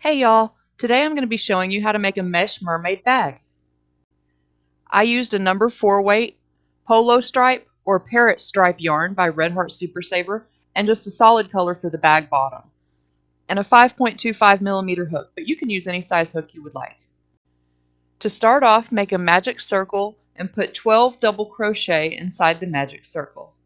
Hey y'all, today I'm going to be showing you how to make a mesh mermaid bag. I used a number 4 weight polo stripe or parrot stripe yarn by Red Heart Super Saver and just a solid color for the bag bottom and a 5.25mm hook, but you can use any size hook you would like. To start off, make a magic circle and put 12 double crochet inside the magic circle.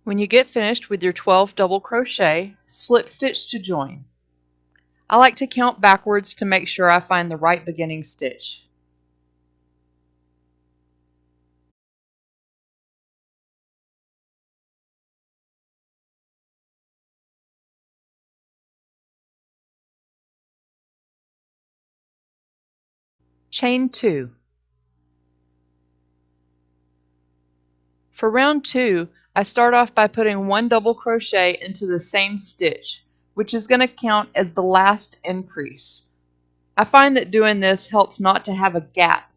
When you get finished with your 12 double crochet, slip stitch to join. I like to count backwards to make sure I find the right beginning stitch. Chain 2. For round 2, I start off by putting 1 double crochet into the same stitch, which is going to count as the last increase. I find that doing this helps not to have a gap.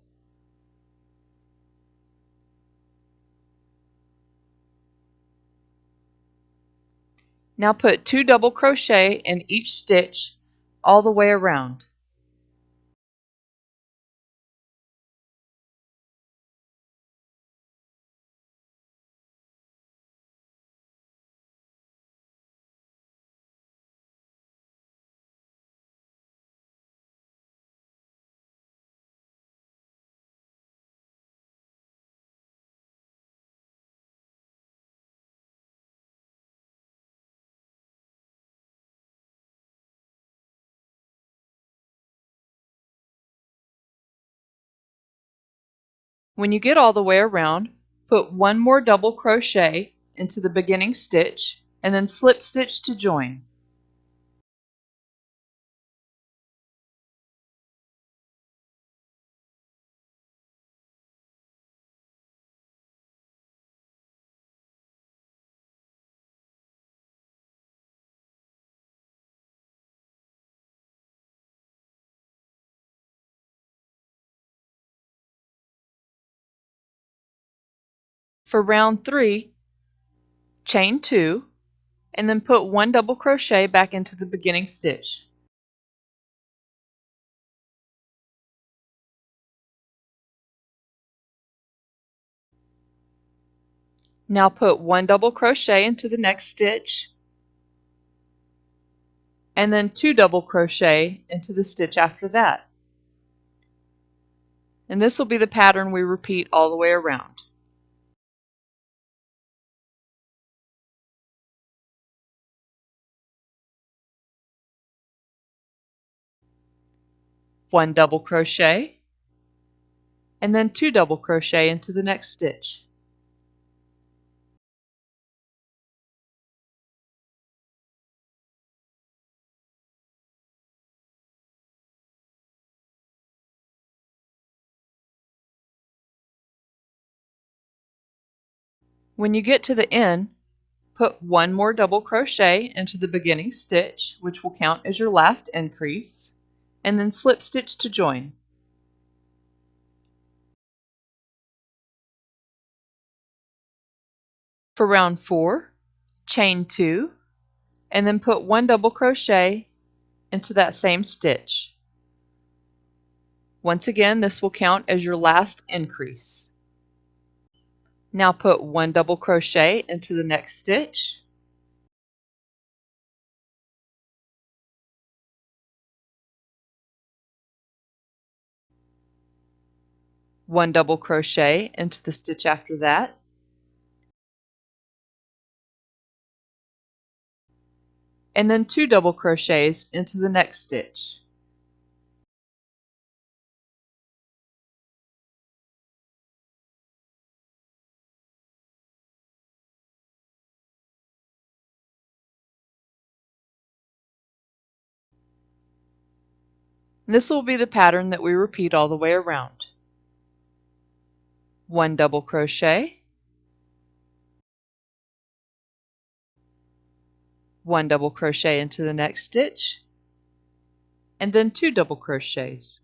Now put 2 double crochet in each stitch all the way around. When you get all the way around, put 1 more double crochet into the beginning stitch and then slip stitch to join. For round 3, chain 2 and then put 1 double crochet back into the beginning stitch. Now put 1 double crochet into the next stitch and then 2 double crochet into the stitch after that. And this will be the pattern we repeat all the way around. One double crochet and then 2 double crochet into the next stitch. When you get to the end, put 1 more double crochet into the beginning stitch, which will count as your last increase, and then slip stitch to join. For round 4, chain 2 and then put 1 double crochet into that same stitch. Once again, this will count as your last increase. Now put 1 double crochet into the next stitch 1 double crochet into the stitch after that, and then 2 double crochets into the next stitch. This will be the pattern that we repeat all the way around. 1 double crochet, 1 double crochet into the next stitch, and then 2 double crochets.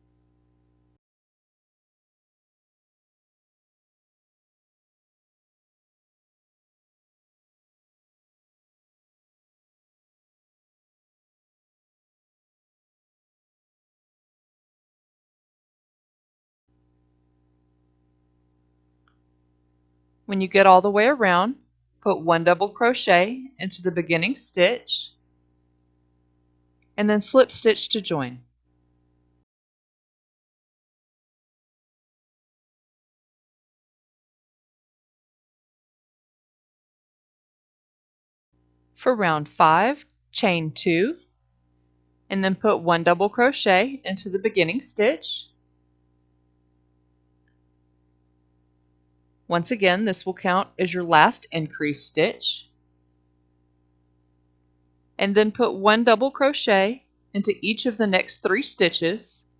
When you get all the way around, put 1 double crochet into the beginning stitch, and then slip stitch to join. For round 5, chain 2, and then put 1 double crochet into the beginning stitch. Once again, this will count as your last increase stitch. And then put 1 double crochet into each of the next 3 stitches,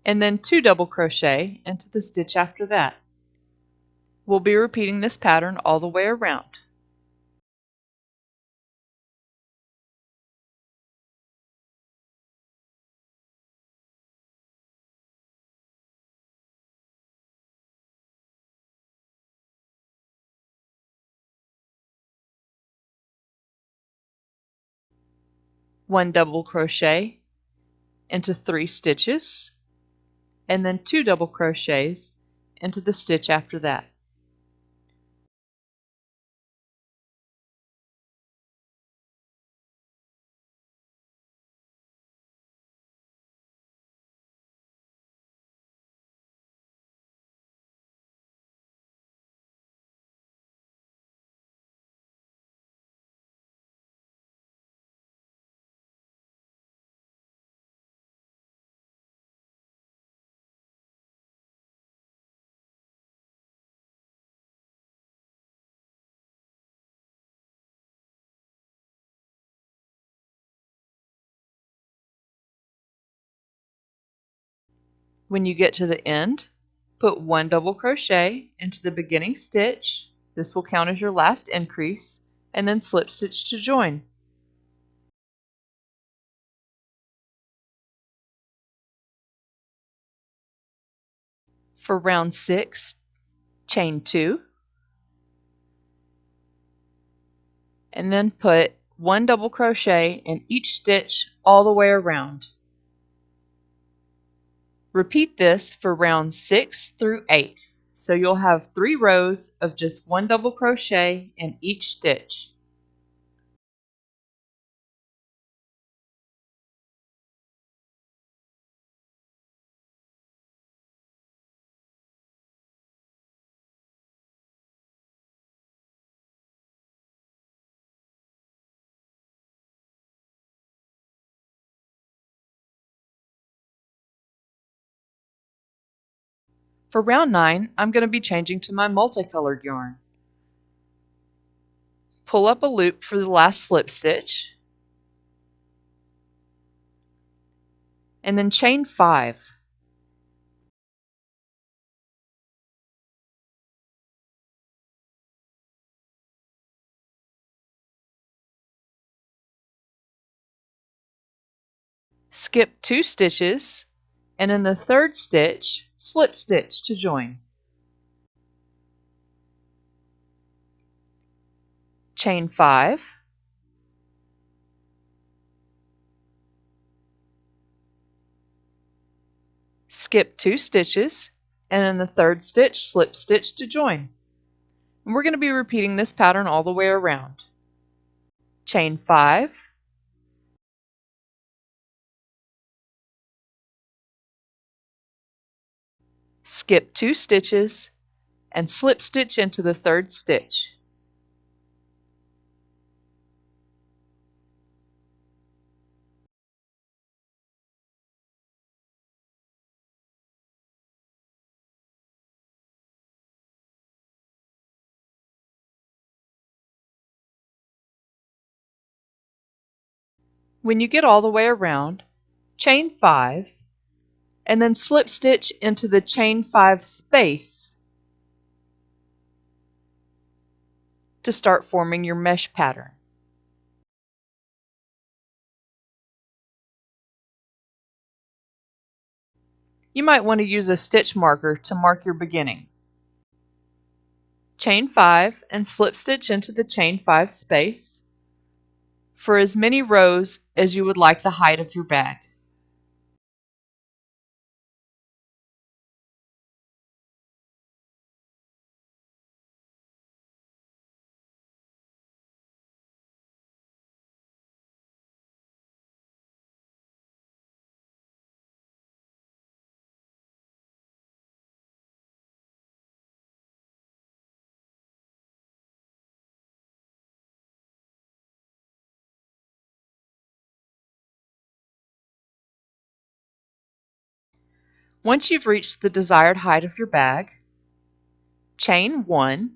and then 2 double crochet into the stitch after that. We'll be repeating this pattern all the way around. One double crochet into 3 stitches, and then 2 double crochets into the stitch after that. When you get to the end, put 1 double crochet into the beginning stitch. This will count as your last increase, and then slip stitch to join. For round 6, chain 2, and then put 1 double crochet in each stitch all the way around. Repeat this for rounds 6 through 8. So you'll have 3 rows of just 1 double crochet in each stitch. For round 9, I'm going to be changing to my multicolored yarn. Pull up a loop for the last slip stitch, and then chain 5. Skip 2 stitches, and in the third stitch, slip stitch to join. Chain 5, skip 2 stitches, and in the third stitch, slip stitch to join. And we're going to be repeating this pattern all the way around. Chain 5, skip 2 stitches, and slip stitch into the 3rd stitch. When you get all the way around, chain 5, and then slip stitch into the chain 5 space to start forming your mesh pattern. You might want to use a stitch marker to mark your beginning. Chain 5 and slip stitch into the chain 5 space for as many rows as you would like the height of your bag. Once you've reached the desired height of your bag, chain 1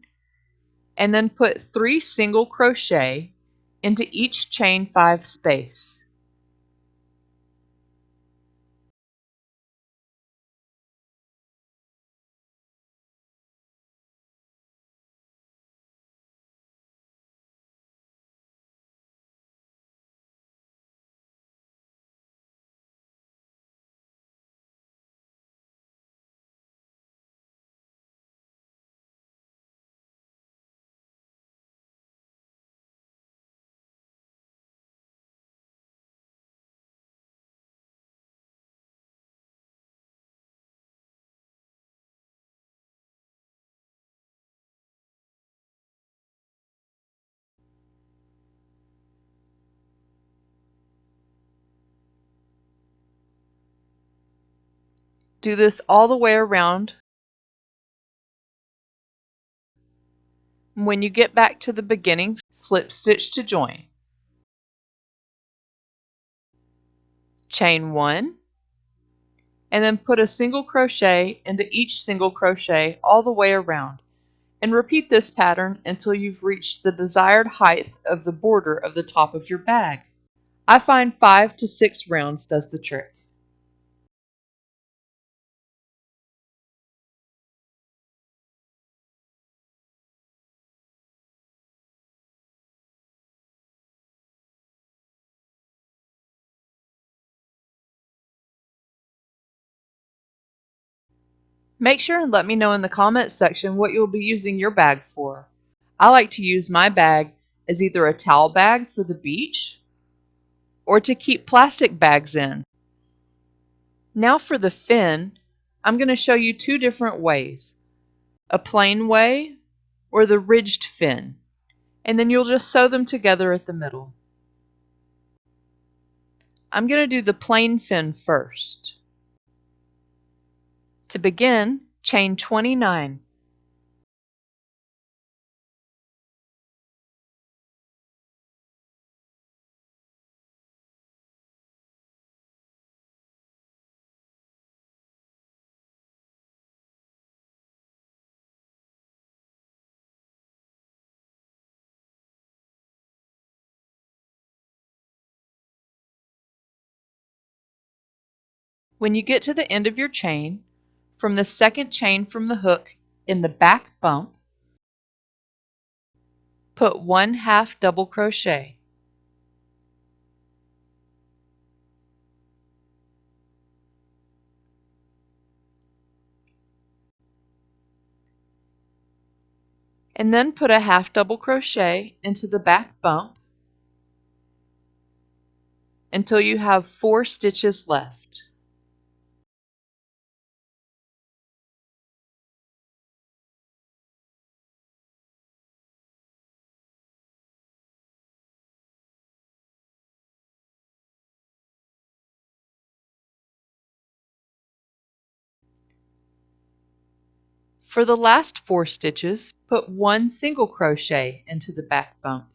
and then put 3 single crochet into each chain 5 space. Do this all the way around. When you get back to the beginning, slip stitch to join. Chain 1 and then put a single crochet into each single crochet all the way around, and repeat this pattern until you've reached the desired height of the border of the top of your bag. I find 5 to 6 rounds does the trick. Make sure and let me know in the comments section what you'll be using your bag for. I like to use my bag as either a towel bag for the beach or to keep plastic bags in. Now for the fin, I'm going to show you 2 different ways, a plain way or the ridged fin, and then you'll just sew them together at the middle. I'm going to do the plain fin first. To begin, chain 29. When you get to the end of your chain, from the second chain from the hook in the back bump, put 1 half double crochet. And then put a half double crochet into the back bump until you have 4 stitches left. For the last 4 stitches, put 1 single crochet into the back bump.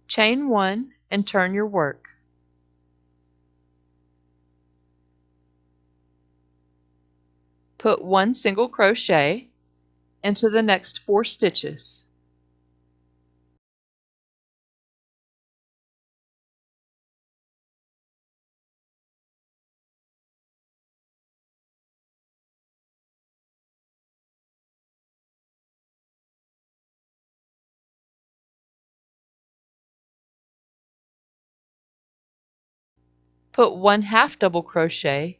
Chain 1 and turn your work. Put 1 single crochet into the next 4 stitches. Put 1 half double crochet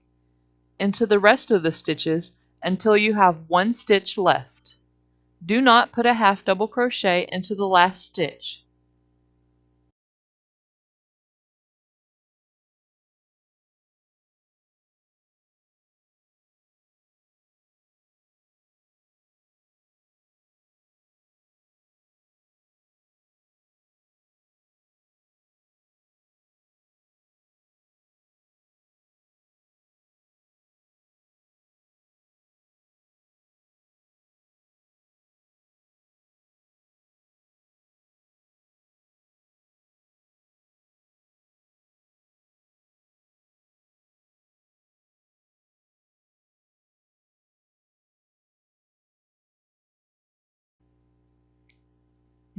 into the rest of the stitches until you have 1 stitch left. Do not put a half double crochet into the last stitch.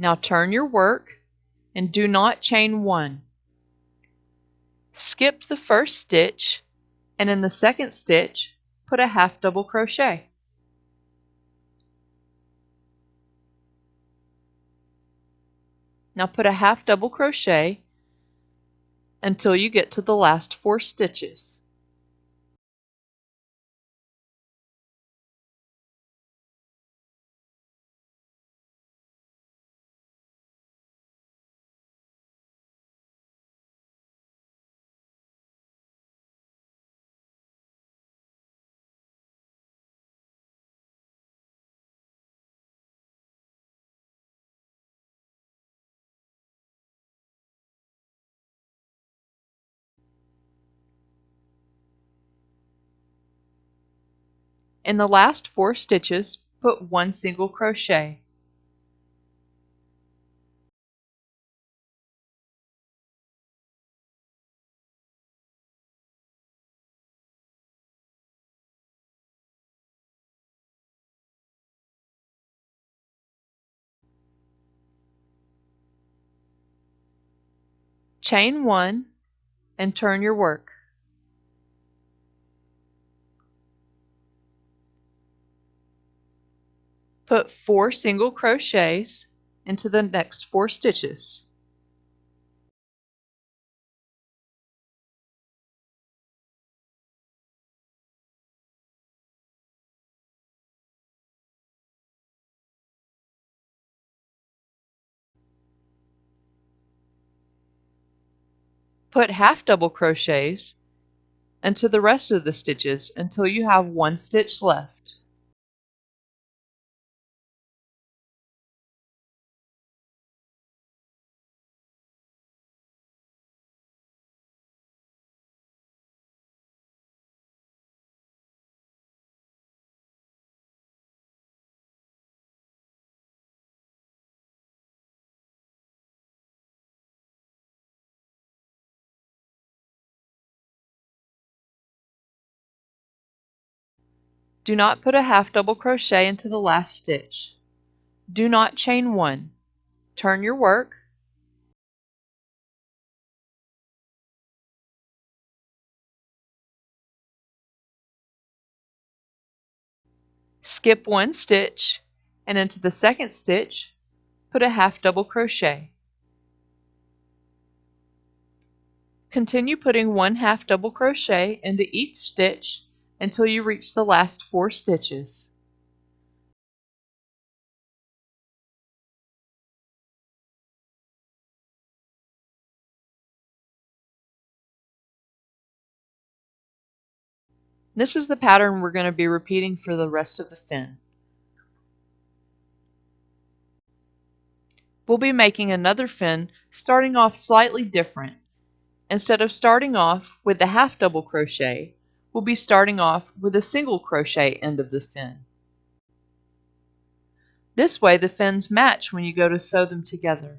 Now turn your work and do not chain 1. Skip the first stitch and in the second stitch put a half double crochet. Now put a half double crochet until you get to the last 4 stitches. In the last 4 stitches, put 1 single crochet. Chain 1 and turn your work. Put 4 single crochets into the next 4 stitches. Put half double crochets into the rest of the stitches until you have 1 stitch left. Do not put a half double crochet into the last stitch. Do not chain 1. Turn your work. Skip 1 stitch and into the second stitch put a half double crochet. Continue putting one half double crochet into each stitch until you reach the last 4 stitches. This is the pattern we're going to be repeating for the rest of the fin. We'll be making another fin starting off slightly different. Instead of starting off with the half double crochet, we'll be starting off with a single crochet end of the fin. This way the fins match when you go to sew them together.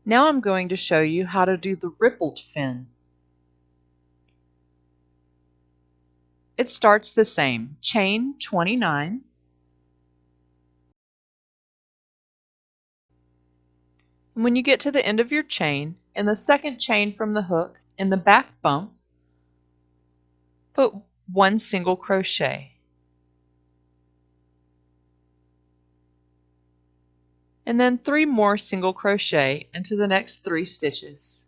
Now I'm going to show you how to do the rippled fin. It starts the same, chain 29, and when you get to the end of your chain, in the second chain from the hook, in the back bump, put 1 single crochet. And then 3 more single crochet into the next 3 stitches.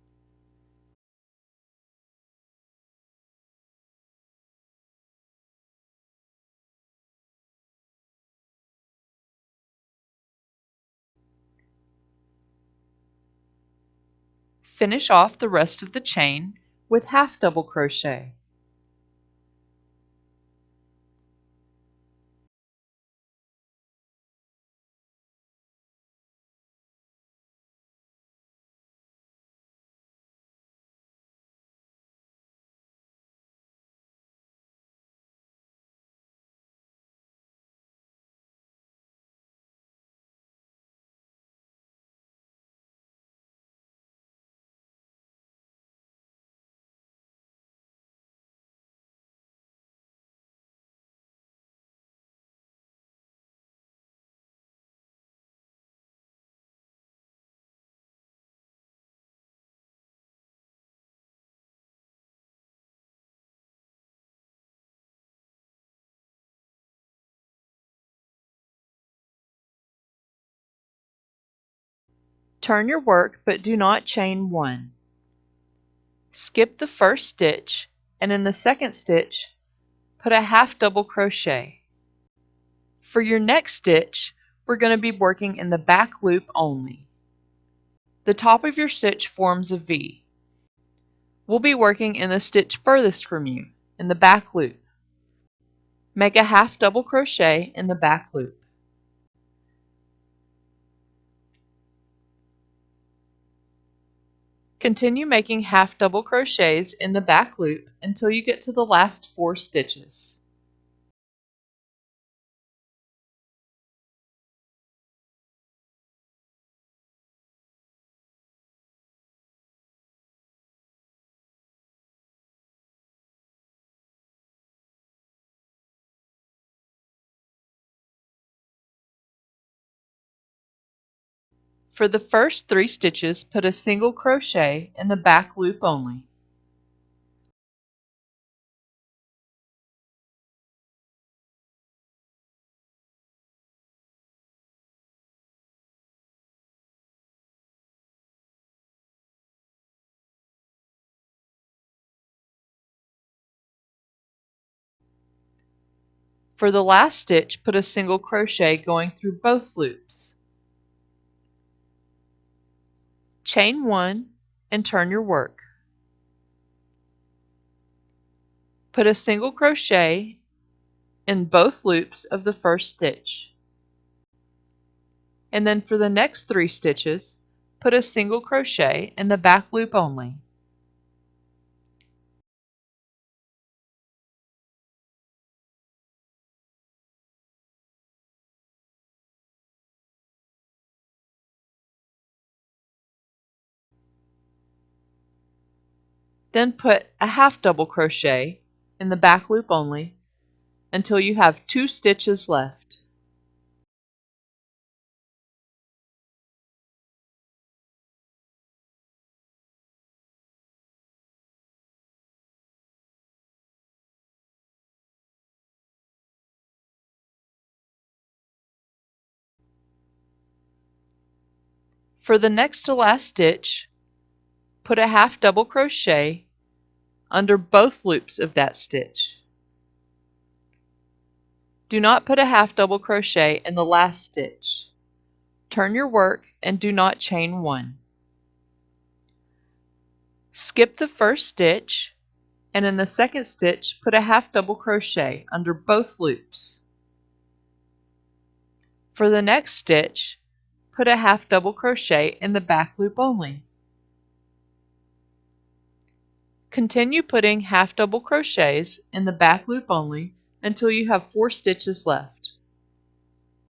Finish off the rest of the chain with half double crochet. Turn your work but do not chain 1. Skip the first stitch and in the second stitch put a half double crochet. For your next stitch, we're going to be working in the back loop only. The top of your stitch forms a V. We'll be working in the stitch furthest from you, in the back loop. Make a half double crochet in the back loop. Continue making half double crochets in the back loop until you get to the last 4 stitches. For the first 3 stitches, put a single crochet in the back loop only. For the last stitch, put a single crochet going through both loops. Chain 1 and turn your work. Put a single crochet in both loops of the first stitch. And then for the next 3 stitches, put a single crochet in the back loop only. Then put a half double crochet in the back loop only until you have 2 stitches left. For the next to last stitch, put a half double crochet under both loops of that stitch. Do not put a half double crochet in the last stitch. Turn your work and do not chain one. Skip the first stitch, and in the second stitch put a half double crochet under both loops. For the next stitch, put a half double crochet in the back loop only. Continue putting half double crochets in the back loop only until you have 4 stitches left.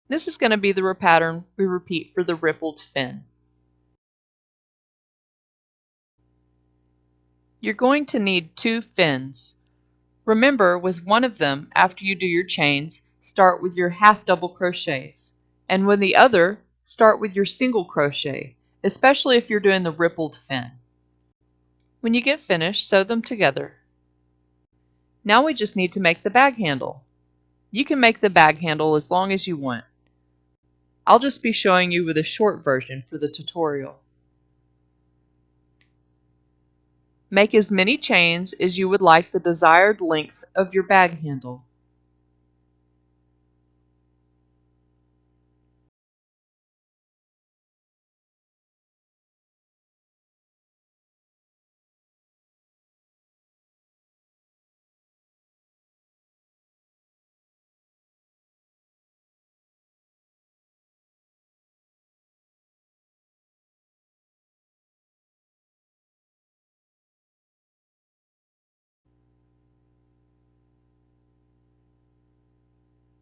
This is going to be the pattern we repeat for the rippled fin. You're going to need 2 fins. Remember, with one of them, after you do your chains, start with your half double crochets, and with the other, start with your single crochet, especially if you're doing the rippled fin. When you get finished, sew them together. Now we just need to make the bag handle. You can make the bag handle as long as you want. I'll just be showing you with a short version for the tutorial. Make as many chains as you would like the desired length of your bag handle.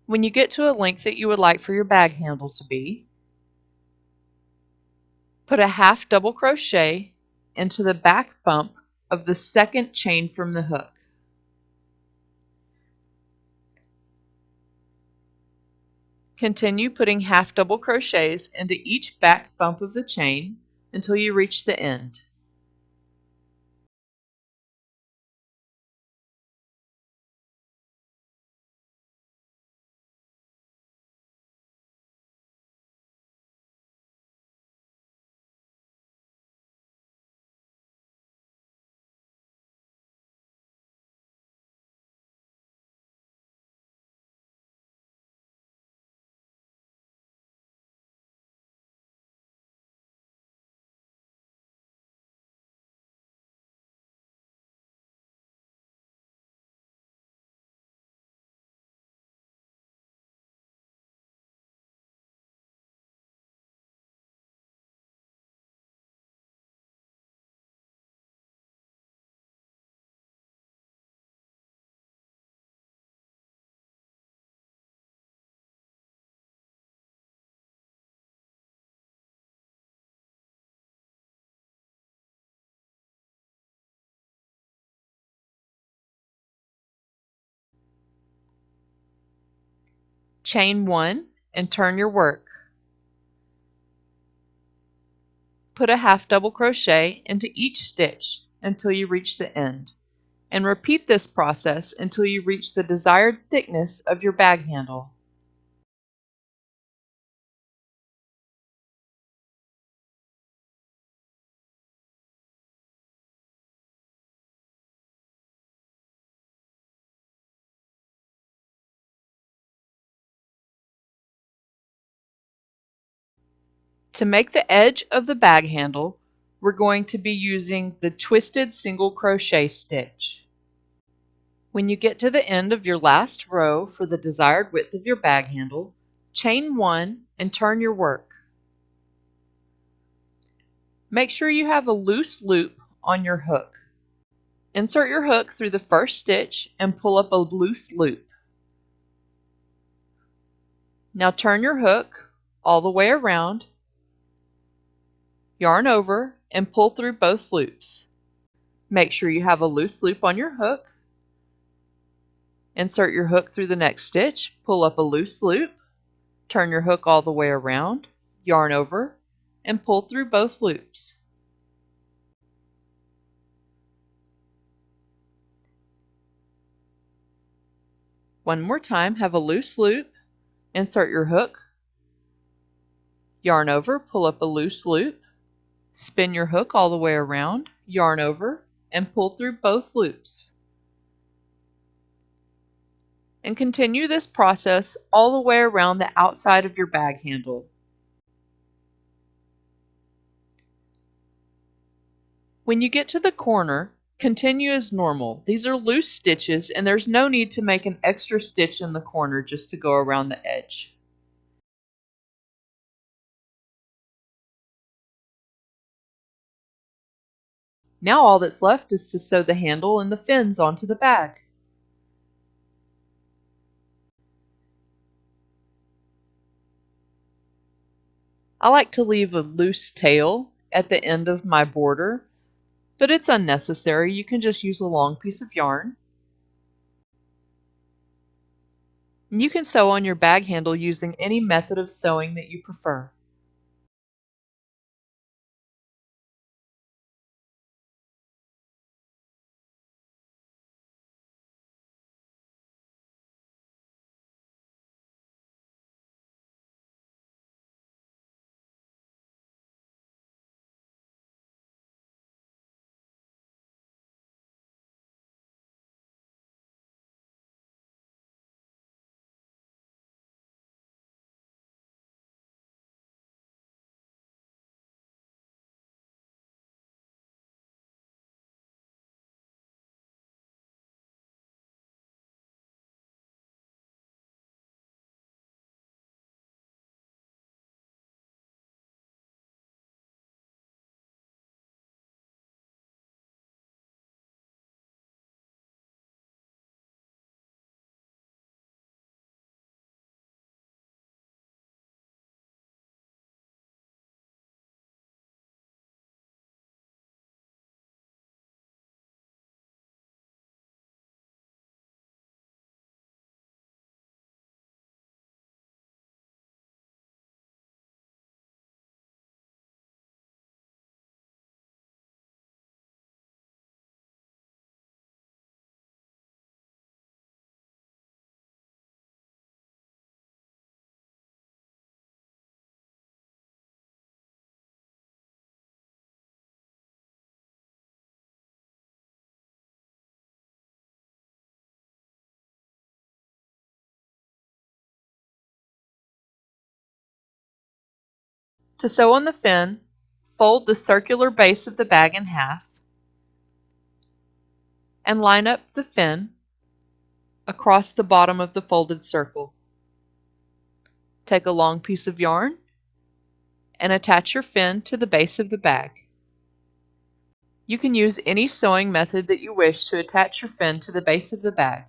When you get to a length that you would like for your bag handle to be, put a half double crochet into the back bump of the second chain from the hook. Continue putting half double crochets into each back bump of the chain until you reach the end. Chain 1 and turn your work. Put a half double crochet into each stitch until you reach the end, and repeat this process until you reach the desired thickness of your bag handle. To make the edge of the bag handle, we're going to be using the twisted single crochet stitch. When you get to the end of your last row for the desired width of your bag handle, chain 1 and turn your work. Make sure you have a loose loop on your hook. Insert your hook through the first stitch and pull up a loose loop. Now turn your hook all the way around, yarn over, and pull through both loops. Make sure you have a loose loop on your hook. Insert your hook through the next stitch, pull up a loose loop, turn your hook all the way around, yarn over, and pull through both loops. One more time, have a loose loop, insert your hook, yarn over, pull up a loose loop, Spin your hook all the way around, yarn over, and pull through both loops. And continue this process all the way around the outside of your bag handle. When you get to the corner, continue as normal. These are loose stitches and there's no need to make an extra stitch in the corner just to go around the edge. Now all that's left is to sew the handle and the fins onto the bag. I like to leave a loose tail at the end of my border, but it's unnecessary. You can just use a long piece of yarn. And you can sew on your bag handle using any method of sewing that you prefer. To sew on the fin, fold the circular base of the bag in half and line up the fin across the bottom of the folded circle. Take a long piece of yarn and attach your fin to the base of the bag. You can use any sewing method that you wish to attach your fin to the base of the bag.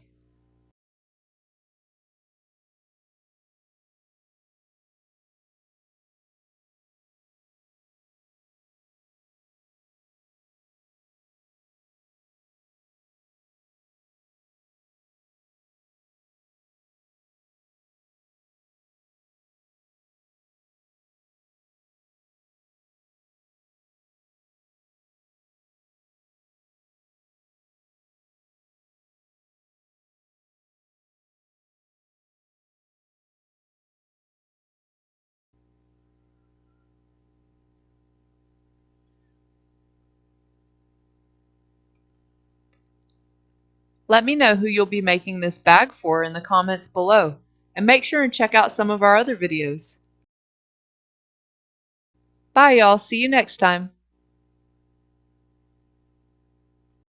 Let me know who you'll be making this bag for in the comments below, and make sure and check out some of our other videos. Bye y'all, see you next time.